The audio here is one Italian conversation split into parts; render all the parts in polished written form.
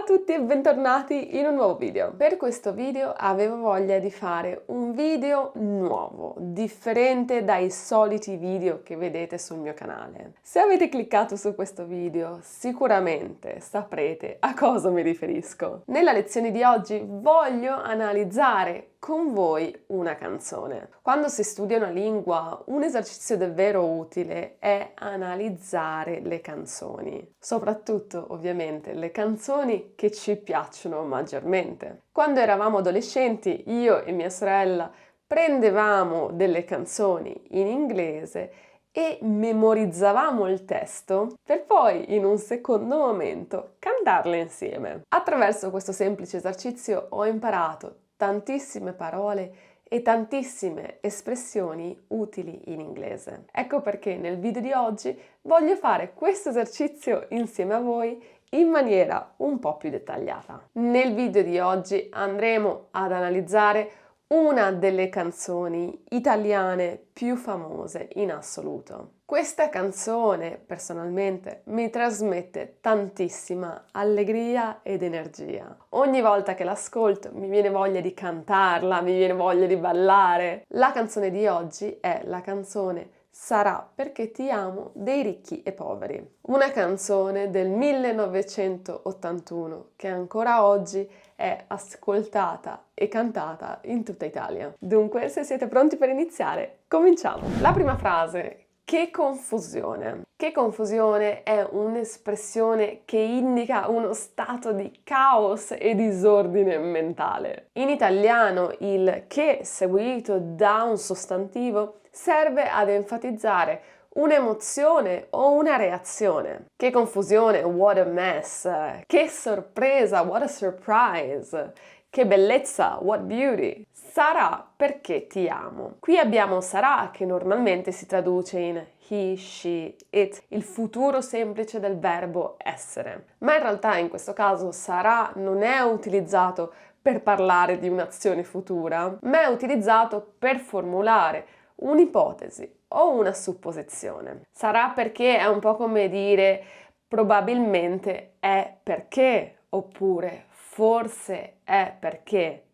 a tutti e bentornati in un nuovo video. Per questo video avevo voglia di fare un video nuovo, differente dai soliti video che vedete sul mio canale. Se avete cliccato su questo video, sicuramente saprete a cosa mi riferisco. Nella lezione di oggi voglio analizzare con voi una canzone. Quando si studia una lingua, un esercizio davvero utile è analizzare le canzoni, soprattutto ovviamente le canzoni che ci piacciono maggiormente. Quando eravamo adolescenti, io e mia sorella prendevamo delle canzoni in inglese e memorizzavamo il testo per poi in un secondo momento cantarle insieme. Attraverso questo semplice esercizio ho imparato tantissime parole e tantissime espressioni utili in inglese. Ecco perché nel video di oggi voglio fare questo esercizio insieme a voi in maniera un po' più dettagliata. Nel video di oggi andremo ad analizzare una delle canzoni italiane più famose in assoluto. Questa canzone personalmente mi trasmette tantissima allegria ed energia. Ogni volta che l'ascolto mi viene voglia di cantarla, mi viene voglia di ballare. La canzone di oggi è la canzone Sarà perché ti amo dei Ricchi e Poveri. Una canzone del 1981 che ancora oggi è ascoltata e cantata in tutta Italia. Dunque, se siete pronti per iniziare, cominciamo! La prima frase. Che confusione! Che confusione è un'espressione che indica uno stato di caos e disordine mentale. In italiano il che seguito da un sostantivo serve ad enfatizzare un'emozione o una reazione. Che confusione, what a mess! Che sorpresa, what a surprise! Che bellezza, what beauty! Sarà perché ti amo. Qui abbiamo sarà che normalmente si traduce in he, she, it, il futuro semplice del verbo essere. Ma in realtà in questo caso sarà non è utilizzato per parlare di un'azione futura, ma è utilizzato per formulare un'ipotesi o una supposizione. Sarà perché è un po' come dire probabilmente è perché oppure forse è perché.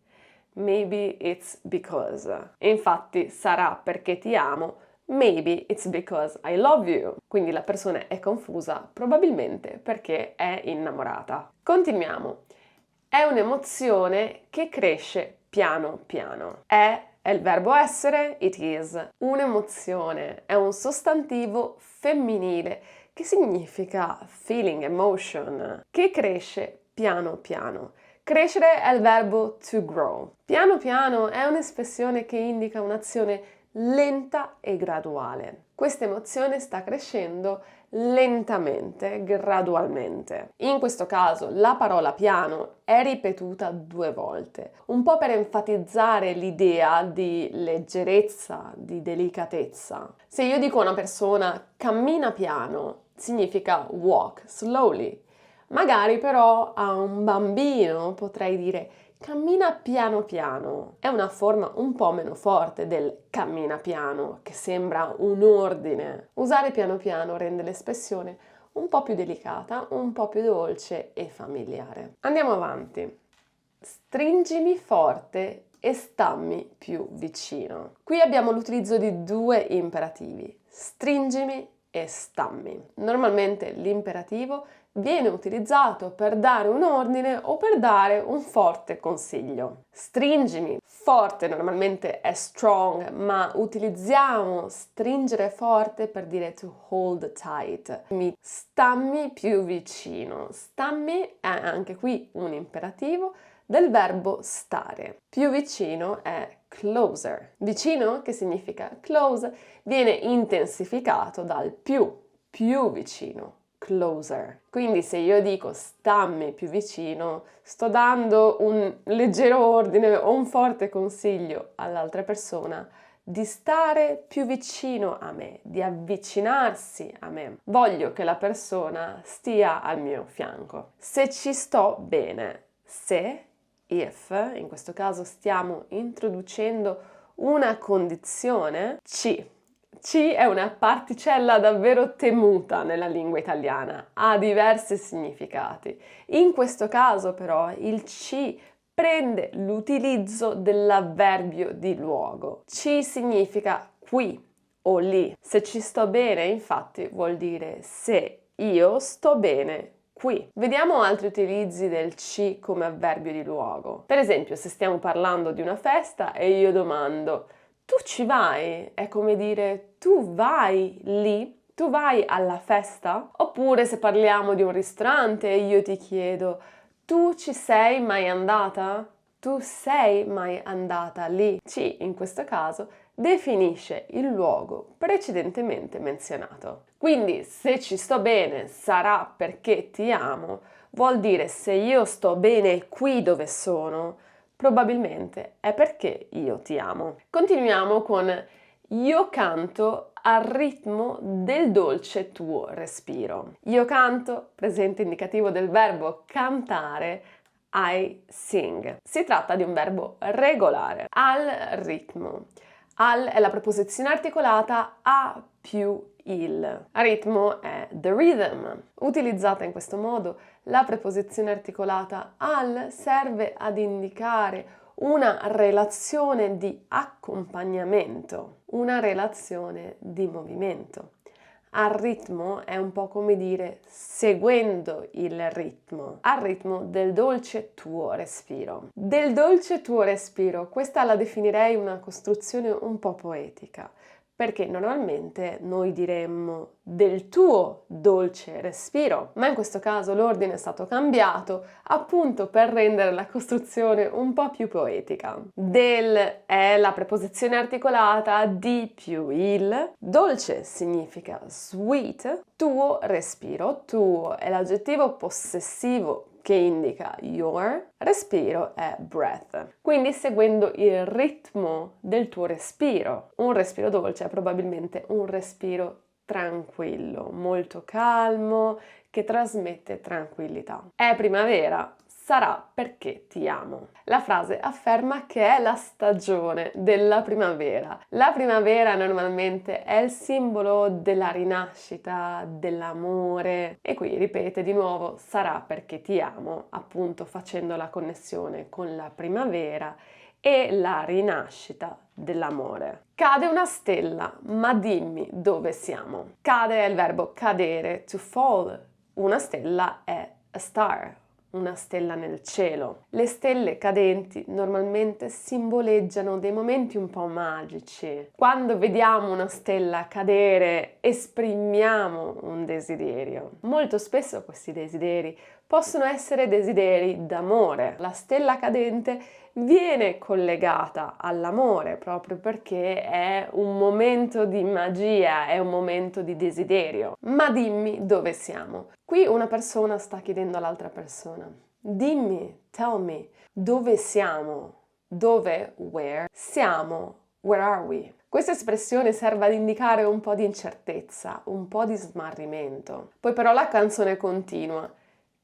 Maybe it's because. Infatti sarà perché ti amo, maybe it's because I love you. Quindi la persona è confusa probabilmente perché è innamorata. Continuiamo. È un'emozione che cresce piano piano. È il verbo essere, it is. Un'emozione è un sostantivo femminile che significa feeling, emotion, che cresce piano piano. Crescere è il verbo to grow. Piano piano è un'espressione che indica un'azione lenta e graduale. Questa emozione sta crescendo lentamente, gradualmente. In questo caso la parola piano è ripetuta 2 volte, un po' per enfatizzare l'idea di leggerezza, di delicatezza. Se io dico a una persona cammina piano, significa walk slowly. Magari però a un bambino potrei dire cammina piano piano. È una forma un po' meno forte del cammina piano, che sembra un ordine. Usare piano piano rende l'espressione un po' più delicata, un po' più dolce e familiare. Andiamo avanti. Stringimi forte e stammi più vicino. Qui abbiamo l'utilizzo di 2 imperativi, stringimi e stammi. Normalmente l'imperativo viene utilizzato per dare un ordine o per dare un forte consiglio. Stringimi, forte normalmente è strong, ma utilizziamo stringere forte per dire to hold tight. Mi stammi più vicino. Stammi è anche qui un imperativo del verbo stare. Più vicino è closer. Vicino, che significa close, viene intensificato dal più vicino. Closer. Quindi se io dico stammi più vicino, sto dando un leggero ordine o un forte consiglio all'altra persona di stare più vicino a me, di avvicinarsi a me. Voglio che la persona stia al mio fianco. Se ci sto bene, se, if, in questo caso stiamo introducendo una condizione, ci Ci è una particella davvero temuta nella lingua italiana, ha diversi significati. In questo caso però il ci prende l'utilizzo dell'avverbio di luogo. Ci significa qui o lì. Se ci sto bene, infatti, vuol dire se io sto bene qui. Vediamo altri utilizzi del ci come avverbio di luogo. Per esempio, se stiamo parlando di una festa e io domando tu ci vai? È come dire tu vai lì? Tu vai alla festa? Oppure se parliamo di un ristorante e io ti chiedo tu ci sei mai andata? Tu sei mai andata lì? Ci, in questo caso, definisce il luogo precedentemente menzionato. Quindi, se ci sto bene sarà perché ti amo, vuol dire se io sto bene qui dove sono, probabilmente è perché io ti amo. Continuiamo con io canto al ritmo del dolce tuo respiro. Io canto, presente indicativo del verbo cantare, I sing. Si tratta di un verbo regolare, al ritmo. Al è la preposizione articolata a più il. A ritmo è the rhythm. Utilizzata in questo modo, la preposizione articolata al serve ad indicare una relazione di accompagnamento, una relazione di movimento. Al ritmo è un po' come dire seguendo il ritmo, al ritmo del dolce tuo respiro. Del dolce tuo respiro, questa la definirei una costruzione un po' poetica, perché normalmente noi diremmo del tuo dolce respiro, ma in questo caso l'ordine è stato cambiato appunto per rendere la costruzione un po' più poetica. Del è la preposizione articolata di più il, dolce significa sweet, tuo respiro, tuo è l'aggettivo possessivo che indica your, respiro è breath. Quindi seguendo il ritmo del tuo respiro. Un respiro dolce è probabilmente un respiro tranquillo, molto calmo, che trasmette tranquillità. È primavera, sarà perché ti amo. La frase afferma che è la stagione della primavera. La primavera normalmente è il simbolo della rinascita, dell'amore e qui ripete di nuovo sarà perché ti amo, appunto facendo la connessione con la primavera e la rinascita dell'amore. Cade una stella, ma dimmi dove siamo. Cade è il verbo cadere, to fall. Una stella è a star, una stella nel cielo. Le stelle cadenti normalmente simboleggiano dei momenti un po' magici. Quando vediamo una stella cadere, esprimiamo un desiderio. Molto spesso questi desideri possono essere desideri d'amore. La stella cadente viene collegata all'amore proprio perché è un momento di magia, è un momento di desiderio. Ma dimmi dove siamo. Qui una persona sta chiedendo all'altra persona: dimmi, tell me, dove siamo? Dove? Where? Siamo? Where are we? Questa espressione serve ad indicare un po' di incertezza, un po' di smarrimento. Poi però la canzone continua.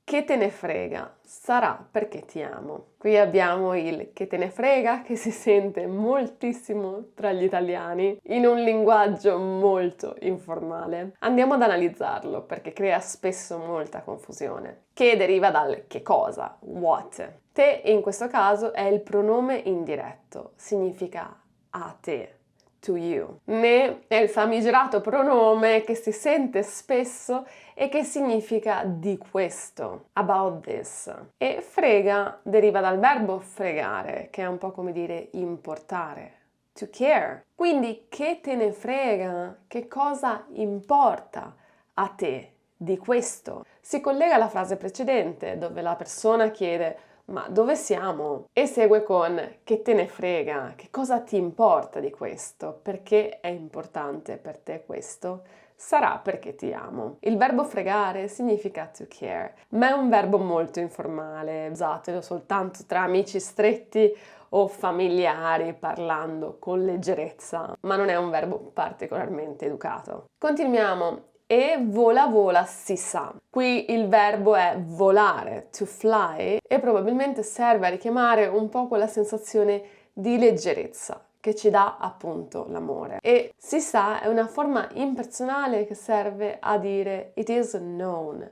Che te ne frega, sarà perché ti amo. Qui abbiamo il che te ne frega che si sente moltissimo tra gli italiani in un linguaggio molto informale. Andiamo ad analizzarlo perché crea spesso molta confusione. Che deriva dal che cosa, what. Te in questo caso è il pronome indiretto, significa a te. To you. Ne è il famigerato pronome che si sente spesso e che significa di questo, about this. E frega deriva dal verbo fregare, che è un po' come dire importare, to care. Quindi che te ne frega, che cosa importa a te di questo? Si collega alla frase precedente dove la persona chiede ma dove siamo? E segue con che te ne frega, che cosa ti importa di questo? Perché è importante per te questo? Sarà perché ti amo. Il verbo fregare significa to care, ma è un verbo molto informale, usatelo soltanto tra amici stretti o familiari parlando con leggerezza, ma non è un verbo particolarmente educato. Continuiamo. E vola vola si sa. Qui il verbo è volare, to fly, e probabilmente serve a richiamare un po' quella sensazione di leggerezza che ci dà appunto l'amore. E si sa è una forma impersonale che serve a dire it is known.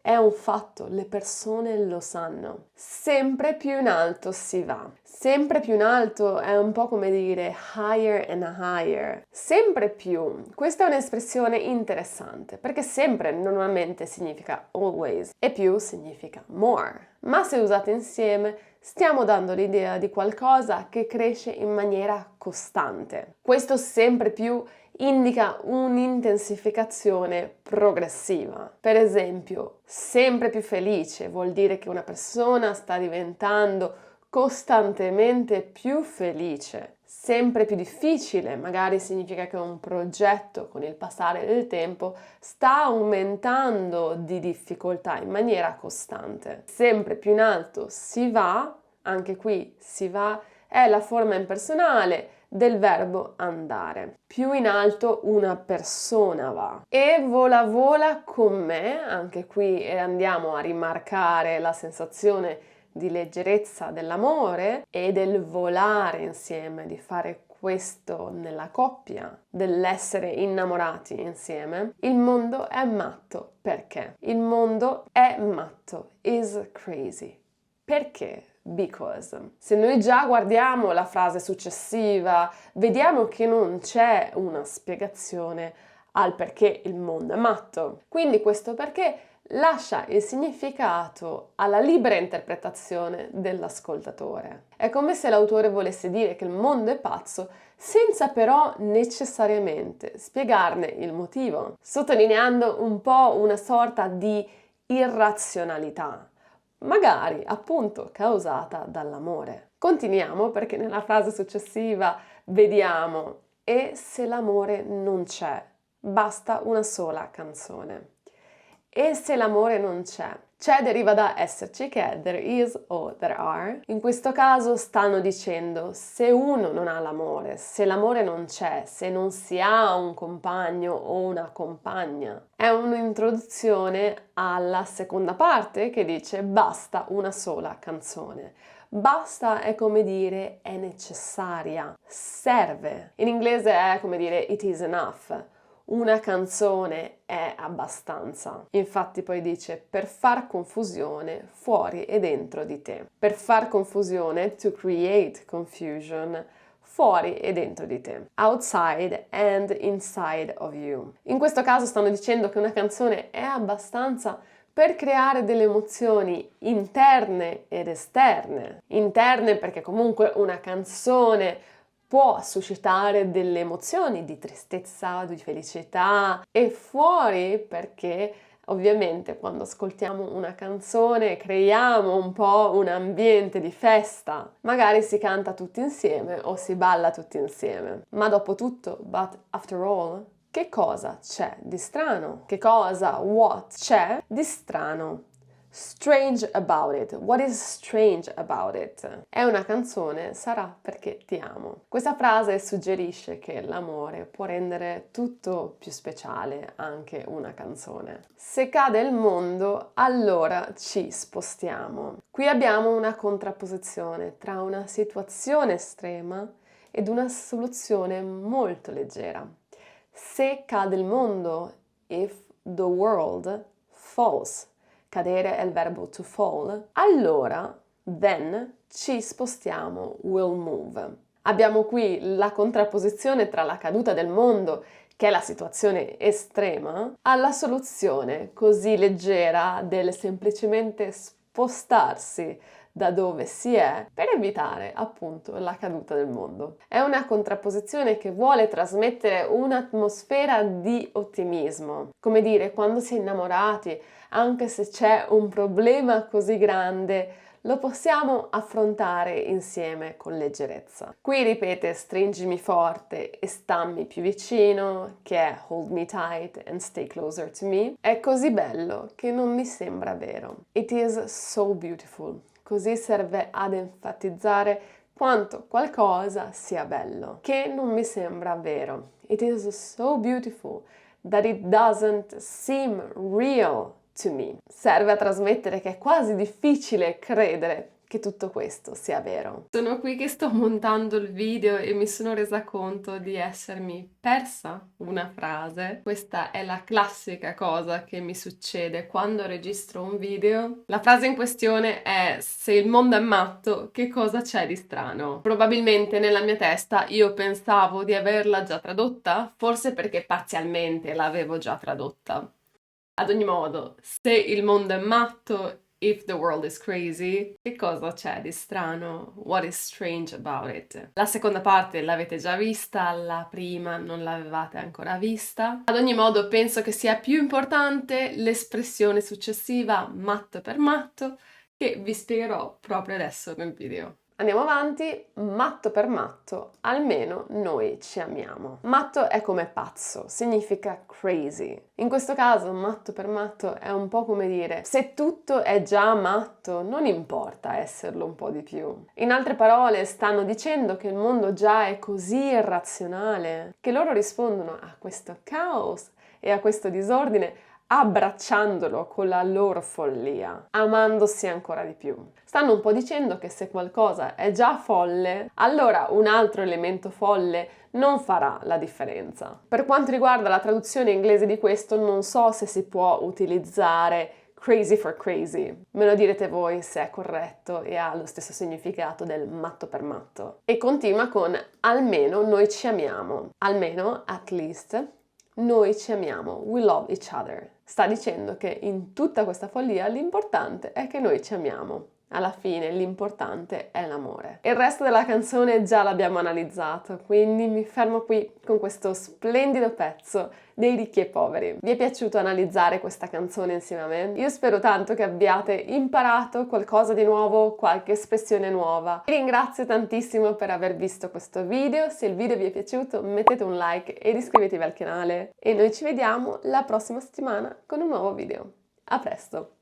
È un fatto, le persone lo sanno. Sempre più in alto si va. Sempre più in alto è un po' come dire higher and higher. Sempre più. Questa è un'espressione interessante perché sempre normalmente significa always e più significa more. Ma se usate insieme stiamo dando l'idea di qualcosa che cresce in maniera costante. Questo sempre più indica un'intensificazione progressiva. Per esempio, sempre più felice vuol dire che una persona sta diventando costantemente più felice. Sempre più difficile, magari significa che un progetto con il passare del tempo sta aumentando di difficoltà in maniera costante. Sempre più in alto si va, anche qui si va, è la forma impersonale del verbo andare. Più in alto una persona va. E vola vola con me, anche qui andiamo a rimarcare la sensazione di leggerezza dell'amore e del volare insieme, di fare questo nella coppia, dell'essere innamorati insieme. Il mondo è matto. Perché? Il mondo è matto. Is crazy. Perché? Because. Se noi già guardiamo la frase successiva, vediamo che non c'è una spiegazione al perché il mondo è matto. Quindi questo perché lascia il significato alla libera interpretazione dell'ascoltatore. È come se l'autore volesse dire che il mondo è pazzo senza però necessariamente spiegarne il motivo, sottolineando un po' una sorta di irrazionalità, magari appunto causata dall'amore. Continuiamo perché nella frase successiva vediamo e se l'amore non c'è, basta una sola canzone. E se l'amore non c'è? C'è deriva da esserci, che è there is o there are. In questo caso stanno dicendo se uno non ha l'amore, se l'amore non c'è, se non si ha un compagno o una compagna. È un'introduzione alla seconda parte che dice basta una sola canzone. Basta è come dire è necessaria, serve. In inglese è come dire it is enough. Una canzone è abbastanza. Infatti poi dice per far confusione fuori e dentro di te. Per far confusione, to create confusion, fuori e dentro di te. Outside and inside of you. In questo caso stanno dicendo che una canzone è abbastanza per creare delle emozioni interne ed esterne. Interne perché comunque una canzone può suscitare delle emozioni di tristezza, di felicità, e fuori perché ovviamente quando ascoltiamo una canzone creiamo un po' un ambiente di festa. Magari si canta tutti insieme o si balla tutti insieme. Ma dopo tutto, but after all, che cosa c'è di strano? Che cosa, what, c'è di strano? Strange about it. What is strange about it? È una canzone, sarà perché ti amo. Questa frase suggerisce che l'amore può rendere tutto più speciale, anche una canzone. Se cade il mondo, allora ci spostiamo. Qui abbiamo una contrapposizione tra una situazione estrema ed una soluzione molto leggera. Se cade il mondo, if the world falls. Cadere è il verbo to fall, allora, then, ci spostiamo, will move. Abbiamo qui la contrapposizione tra la caduta del mondo, che è la situazione estrema, alla soluzione così leggera del semplicemente spostarsi da dove si è per evitare appunto la caduta del mondo. È una contrapposizione che vuole trasmettere un'atmosfera di ottimismo. Come dire, quando si è innamorati, anche se c'è un problema così grande, lo possiamo affrontare insieme con leggerezza. Qui ripete stringimi forte e stammi più vicino, che è hold me tight and stay closer to me. È così bello che non mi sembra vero. It is so beautiful. Così serve ad enfatizzare quanto qualcosa sia bello, che non mi sembra vero. It is so beautiful that it doesn't seem real to me. Serve a trasmettere che è quasi difficile credere che tutto questo sia vero. Sono qui che sto montando il video e mi sono resa conto di essermi persa una frase. Questa è la classica cosa che mi succede quando registro un video. La frase in questione è: se il mondo è matto, che cosa c'è di strano? Probabilmente nella mia testa io pensavo di averla già tradotta, forse perché parzialmente l'avevo già tradotta. Ad ogni modo, se il mondo è matto, if the world is crazy, che cosa c'è di strano? What is strange about it? La seconda parte l'avete già vista, la prima non l'avevate ancora vista. Ad ogni modo, penso che sia più importante l'espressione successiva, matto per matto, che vi spiegherò proprio adesso nel video. Andiamo avanti, matto per matto, almeno noi ci amiamo. Matto è come pazzo, significa crazy. In questo caso, matto per matto è un po' come dire: se tutto è già matto, non importa esserlo un po' di più. In altre parole, stanno dicendo che il mondo già è così irrazionale che loro rispondono a questo caos e a questo disordine abbracciandolo con la loro follia, amandosi ancora di più. Stanno un po' dicendo che se qualcosa è già folle, allora un altro elemento folle non farà la differenza. Per quanto riguarda la traduzione inglese di questo, non so se si può utilizzare crazy for crazy. Me lo direte voi se è corretto e ha lo stesso significato del matto per matto. E continua con almeno noi ci amiamo. Almeno, at least, noi ci amiamo. We love each other. Sta dicendo che in tutta questa follia l'importante è che noi ci amiamo. Alla fine l'importante è l'amore. Il resto della canzone già l'abbiamo analizzato, quindi mi fermo qui con questo splendido pezzo dei ricchi e poveri. Vi è piaciuto analizzare questa canzone insieme a me? Io spero tanto che abbiate imparato qualcosa di nuovo, qualche espressione nuova. Vi ringrazio tantissimo per aver visto questo video. Se il video vi è piaciuto mettete un like ed iscrivetevi al canale e noi ci vediamo la prossima settimana con un nuovo video. A presto!